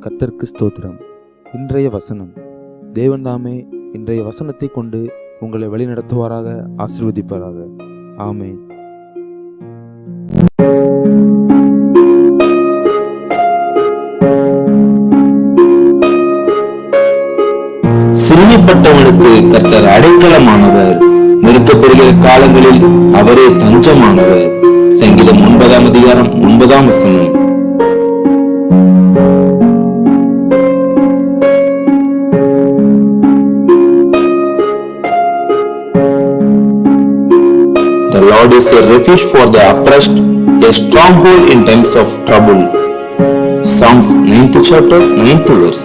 கர்த்தருக்கு ஸ்தோத்திரம். இன்றைய வசனம். தேவன் தாமே இன்றைய வசனத்தை கொண்டு உங்களை வழிநடத்துவாராக, ஆசீர்வதிப்பாராக. ஆமென். சிறுமைப்பட்டவனுக்கு கர்த்தர் அடைக்கலமானவர், நெருக்கப்படுகிற காலங்களில் அவரே தஞ்சமானவர். சங்கீதம் 9 அதிகாரம் 9 வசனம். The Lord is a refuge for the oppressed, a stronghold in times of trouble. Psalms 9th chapter 9th verse.